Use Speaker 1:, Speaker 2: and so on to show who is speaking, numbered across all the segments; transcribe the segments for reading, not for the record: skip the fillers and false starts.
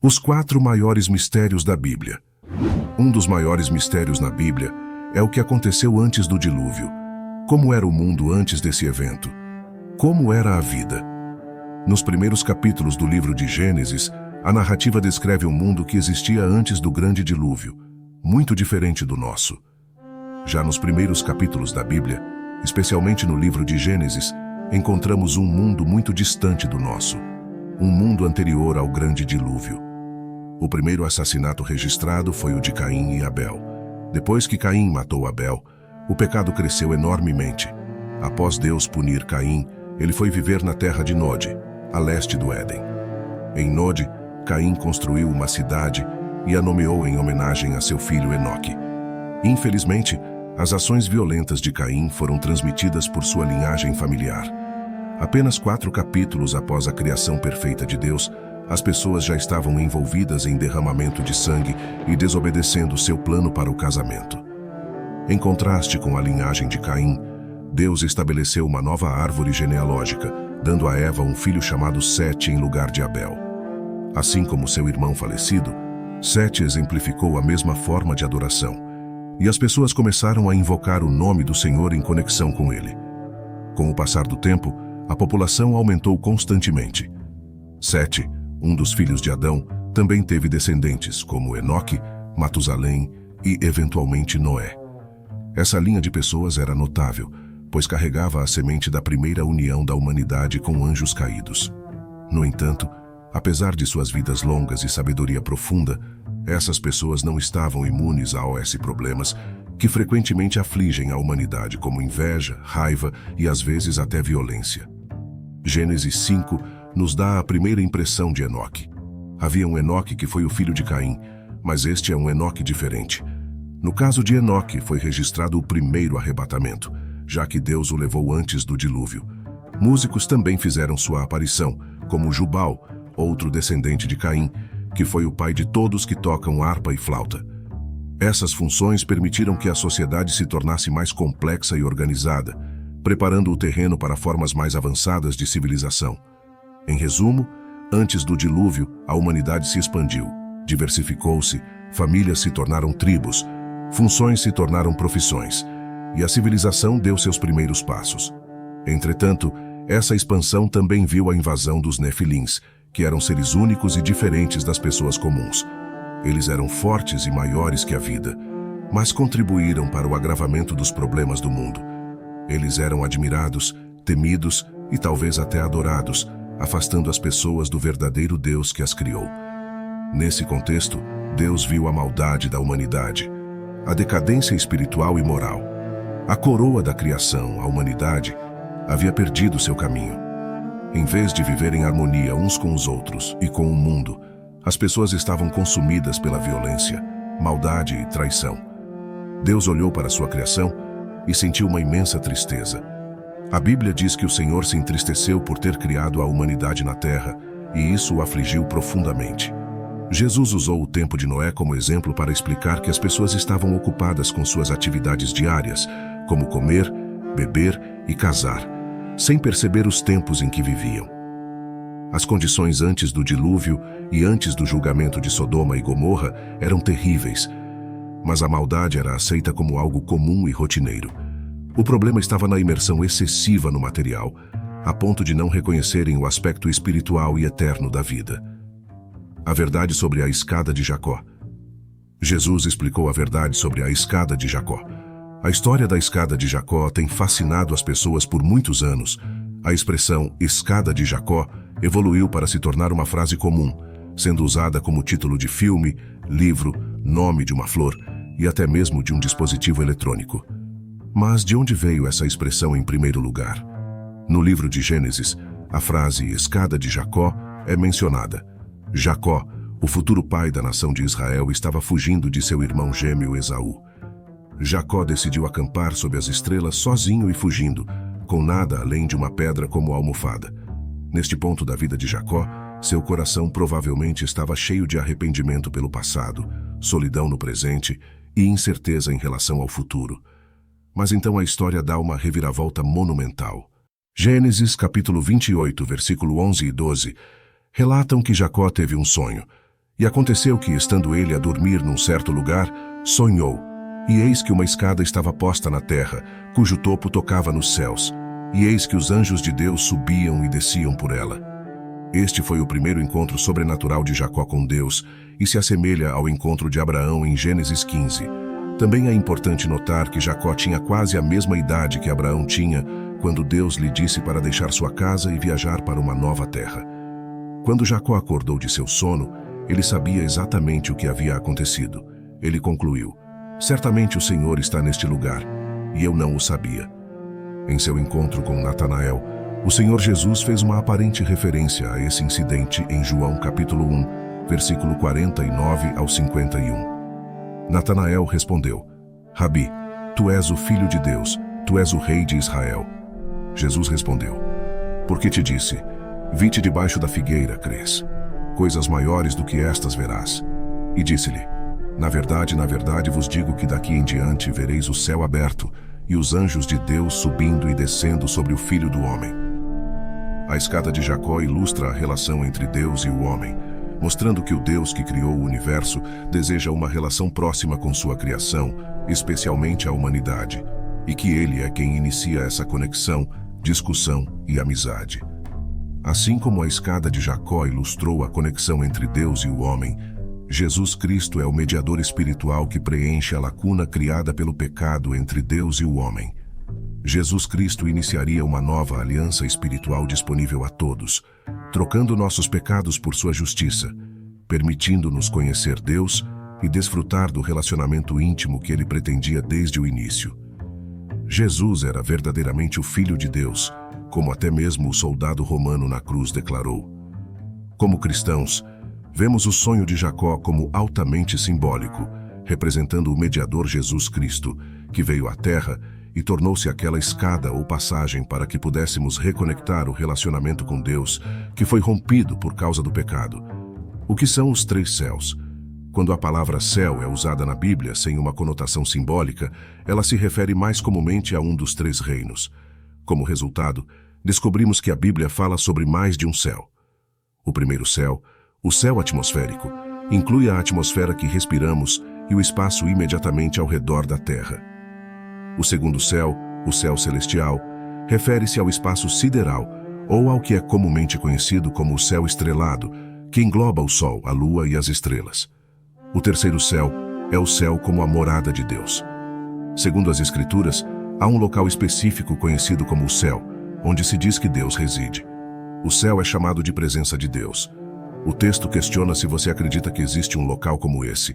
Speaker 1: Os 4 maiores mistérios da Bíblia. Um dos maiores mistérios na Bíblia é o que aconteceu antes do dilúvio. Como era o mundo antes desse evento? Como era a vida? Nos primeiros capítulos do livro de Gênesis, a narrativa descreve um mundo que existia antes do grande dilúvio, muito diferente do nosso. Já nos primeiros capítulos da Bíblia, especialmente no livro de Gênesis, encontramos um mundo muito distante do nosso, um mundo anterior ao grande dilúvio. O primeiro assassinato registrado foi o de Caim e Abel. Depois que Caim matou Abel, o pecado cresceu enormemente. Após Deus punir Caim, ele foi viver na terra de Nod, a leste do Éden. Em Nod, Caim construiu uma cidade e a nomeou em homenagem a seu filho Enoque. Infelizmente, as ações violentas de Caim foram transmitidas por sua linhagem familiar. Apenas 4 capítulos após a criação perfeita de Deus, as pessoas já estavam envolvidas em derramamento de sangue e desobedecendo seu plano para o casamento. Em contraste com a linhagem de Caim, Deus estabeleceu uma nova árvore genealógica, dando a Eva um filho chamado Sete em lugar de Abel. Assim como seu irmão falecido, Sete exemplificou a mesma forma de adoração, e as pessoas começaram a invocar o nome do Senhor em conexão com ele. Com o passar do tempo, a população aumentou constantemente. Sete, um dos filhos de Adão, também teve descendentes, como Enoque, Matusalém e, eventualmente, Noé. Essa linha de pessoas era notável, pois carregava a semente da primeira união da humanidade com anjos caídos. No entanto, apesar de suas vidas longas e sabedoria profunda, essas pessoas não estavam imunes a problemas que frequentemente afligem a humanidade, como inveja, raiva e às vezes até violência. Gênesis 5 nos dá a primeira impressão de Enoque. Havia um Enoque que foi o filho de Caim, mas este é um Enoque diferente. No caso de Enoque, foi registrado o primeiro arrebatamento, já que Deus o levou antes do dilúvio. Músicos também fizeram sua aparição, como Jubal, outro descendente de Caim, que foi o pai de todos que tocam harpa e flauta. Essas funções permitiram que a sociedade se tornasse mais complexa e organizada, preparando o terreno para formas mais avançadas de civilização. Em resumo, antes do dilúvio, a humanidade se expandiu, diversificou-se, famílias se tornaram tribos, funções se tornaram profissões, e a civilização deu seus primeiros passos. Entretanto, essa expansão também viu a invasão dos Nefilins, que eram seres únicos e diferentes das pessoas comuns. Eles eram fortes e maiores que a vida, mas contribuíram para o agravamento dos problemas do mundo. Eles eram admirados, temidos e talvez até adorados, afastando as pessoas do verdadeiro Deus que as criou. Nesse contexto, Deus viu a maldade da humanidade, a decadência espiritual e moral. A coroa da criação, a humanidade, havia perdido seu caminho. Em vez de viver em harmonia uns com os outros e com o mundo, as pessoas estavam consumidas pela violência, maldade e traição. Deus olhou para sua criação e sentiu uma imensa tristeza. A Bíblia diz que o Senhor se entristeceu por ter criado a humanidade na terra, e isso o afligiu profundamente. Jesus usou o tempo de Noé como exemplo para explicar que as pessoas estavam ocupadas com suas atividades diárias, como comer, beber e casar, sem perceber os tempos em que viviam. As condições antes do dilúvio e antes do julgamento de Sodoma e Gomorra eram terríveis, mas a maldade era aceita como algo comum e rotineiro. O problema estava na imersão excessiva no material, a ponto de não reconhecerem o aspecto espiritual e eterno da vida. A verdade sobre a escada de Jacó. Jesus explicou a verdade sobre a escada de Jacó. A história da escada de Jacó tem fascinado as pessoas por muitos anos. A expressão escada de Jacó evoluiu para se tornar uma frase comum, sendo usada como título de filme, livro, nome de uma flor e até mesmo de um dispositivo eletrônico. Mas de onde veio essa expressão em primeiro lugar? No livro de Gênesis, a frase escada de Jacó é mencionada. Jacó, o futuro pai da nação de Israel, estava fugindo de seu irmão gêmeo Esaú. Jacó decidiu acampar sob as estrelas sozinho e fugindo, com nada além de uma pedra como almofada. Neste ponto da vida de Jacó, seu coração provavelmente estava cheio de arrependimento pelo passado, solidão no presente e incerteza em relação ao futuro. Mas então a história dá uma reviravolta monumental. Gênesis capítulo 28, versículo 11 e 12, relatam que Jacó teve um sonho, E aconteceu que, estando ele a dormir num certo lugar, sonhou, e eis que uma escada estava posta na terra, cujo topo tocava nos céus, e eis que os anjos de Deus subiam e desciam por ela. Este foi o primeiro encontro sobrenatural de Jacó com Deus, e se assemelha ao encontro de Abraão em Gênesis 15. Também é importante notar que Jacó tinha quase a mesma idade que Abraão tinha, quando Deus lhe disse para deixar sua casa e viajar para uma nova terra. Quando Jacó acordou de seu sono, ele sabia exatamente o que havia acontecido. Ele concluiu: certamente o Senhor está neste lugar, e eu não o sabia. Em seu encontro com Natanael, o Senhor Jesus fez uma aparente referência a esse incidente em João capítulo 1, versículo 49 ao 51. Natanael respondeu: Rabi, tu és o Filho de Deus, tu és o Rei de Israel. Jesus respondeu: porque te disse, vi-te debaixo da figueira, crês? Coisas maiores do que estas verás. E disse-lhe: na verdade vos digo que daqui em diante vereis o céu aberto e os anjos de Deus subindo e descendo sobre o Filho do Homem. A escada de Jacó ilustra a relação entre Deus e o homem, mostrando que o Deus que criou o universo deseja uma relação próxima com sua criação, especialmente a humanidade, e que ele é quem inicia essa conexão, discussão e amizade. Assim como a escada de Jacó ilustrou a conexão entre Deus e o homem, Jesus Cristo é o mediador espiritual que preenche a lacuna criada pelo pecado entre Deus e o homem. Jesus Cristo iniciaria uma nova aliança espiritual disponível a todos, trocando nossos pecados por sua justiça, permitindo-nos conhecer Deus e desfrutar do relacionamento íntimo que ele pretendia desde o início. Jesus era verdadeiramente o Filho de Deus, como até mesmo o soldado romano na cruz declarou. Como cristãos, vemos o sonho de Jacó como altamente simbólico, representando o mediador Jesus Cristo, que veio à Terra e tornou-se aquela escada ou passagem para que pudéssemos reconectar o relacionamento com Deus, que foi rompido por causa do pecado. O que são os três céus? Quando a palavra céu é usada na Bíblia sem uma conotação simbólica, ela se refere mais comumente a um dos três reinos. Como resultado, descobrimos que a Bíblia fala sobre mais de um céu. O primeiro céu, o céu atmosférico, inclui a atmosfera que respiramos e o espaço imediatamente ao redor da Terra. O segundo céu, o céu celestial, refere-se ao espaço sideral, ou ao que é comumente conhecido como o céu estrelado, que engloba o Sol, a Lua e as estrelas. O terceiro céu é o céu como a morada de Deus. Segundo as Escrituras, há um local específico conhecido como o céu, onde se diz que Deus reside. O céu é chamado de presença de Deus. O texto questiona se você acredita que existe um local como esse,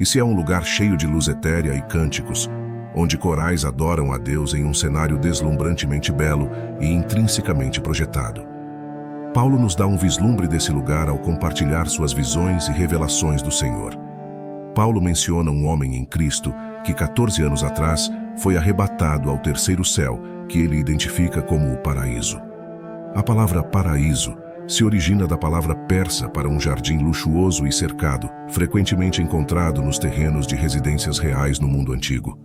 Speaker 1: e se é um lugar cheio de luz etérea e cânticos, onde corais adoram a Deus em um cenário deslumbrantemente belo e intrinsecamente projetado. Paulo nos dá um vislumbre desse lugar ao compartilhar suas visões e revelações do Senhor. Paulo menciona um homem em Cristo que 14 anos atrás foi arrebatado ao terceiro céu, que ele identifica como o paraíso. A palavra paraíso se origina da palavra persa para um jardim luxuoso e cercado, frequentemente encontrado nos terrenos de residências reais no mundo antigo.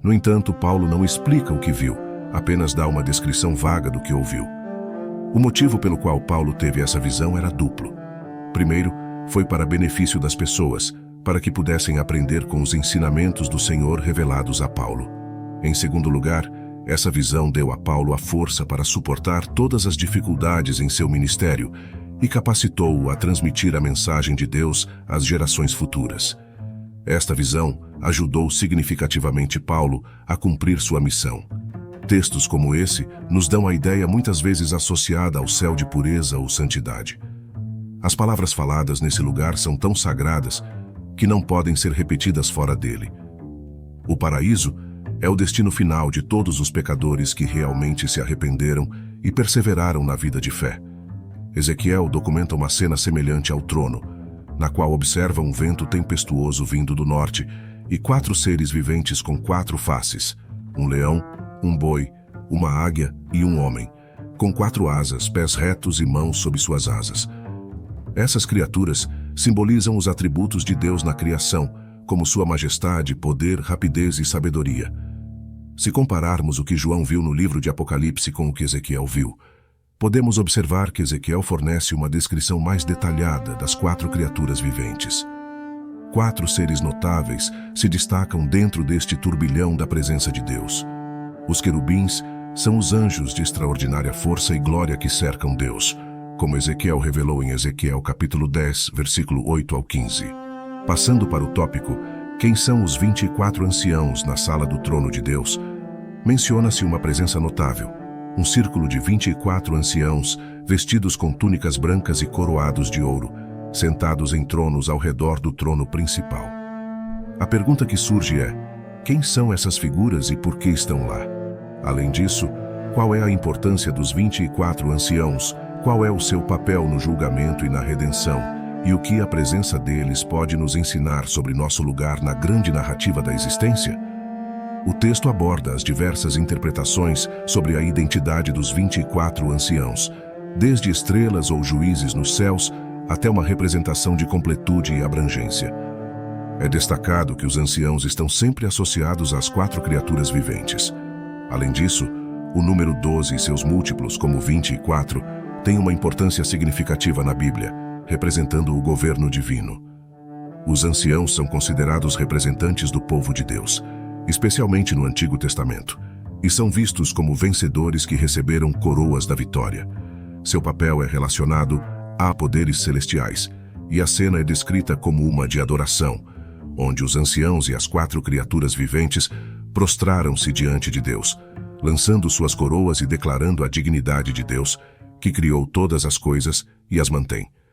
Speaker 1: No entanto, Paulo não explica o que viu, apenas dá uma descrição vaga do que ouviu. O motivo pelo qual Paulo teve essa visão era duplo. Primeiro, foi para benefício das pessoas, para que pudessem aprender com os ensinamentos do Senhor revelados a Paulo. Em segundo lugar, essa visão deu a Paulo a força para suportar todas as dificuldades em seu ministério e capacitou-o a transmitir a mensagem de Deus às gerações futuras. Esta visão ajudou significativamente Paulo a cumprir sua missão. Textos como esse nos dão a ideia muitas vezes associada ao céu de pureza ou santidade. As palavras faladas nesse lugar são tão sagradas que não podem ser repetidas fora dele. O paraíso é o destino final de todos os pecadores que realmente se arrependeram e perseveraram na vida de fé. Ezequiel documenta uma cena semelhante ao trono, na qual observa um vento tempestuoso vindo do norte e 4 seres viventes com 4 faces, um leão, um boi, uma águia e um homem, com 4 asas, pés retos e mãos sob suas asas. Essas criaturas simbolizam os atributos de Deus na criação, como sua majestade, poder, rapidez e sabedoria. Se compararmos o que João viu no livro de Apocalipse com o que Ezequiel viu, podemos observar que Ezequiel fornece uma descrição mais detalhada das 4 criaturas viventes. 4 seres notáveis se destacam dentro deste turbilhão da presença de Deus. Os querubins são os anjos de extraordinária força e glória que cercam Deus, como Ezequiel revelou em Ezequiel capítulo 10, versículo 8 ao 15. Passando para o tópico, quem são os 24 anciãos na sala do trono de Deus, menciona-se uma presença notável, um círculo de 24 anciãos vestidos com túnicas brancas e coroados de ouro, sentados em tronos ao redor do trono principal. A pergunta que surge é: quem são essas figuras e por que estão lá? Além disso, qual é a importância dos 24 anciãos? Qual é o seu papel no julgamento e na redenção? E o que a presença deles pode nos ensinar sobre nosso lugar na grande narrativa da existência? O texto aborda as diversas interpretações sobre a identidade dos 24 anciãos, desde estrelas ou juízes nos céus até uma representação de completude e abrangência. É destacado que os anciãos estão sempre associados às 4 criaturas viventes. Além disso, o número 12 e seus múltiplos, como 24, tem uma importância significativa na Bíblia, representando o governo divino. Os anciãos são considerados representantes do povo de Deus, especialmente no Antigo Testamento, e são vistos como vencedores que receberam coroas da vitória. Seu papel é relacionado a poderes celestiais, e a cena é descrita como uma de adoração, onde os anciãos e as 4 criaturas viventes prostraram-se diante de Deus, lançando suas coroas e declarando a dignidade de Deus, que criou todas as coisas e as mantém.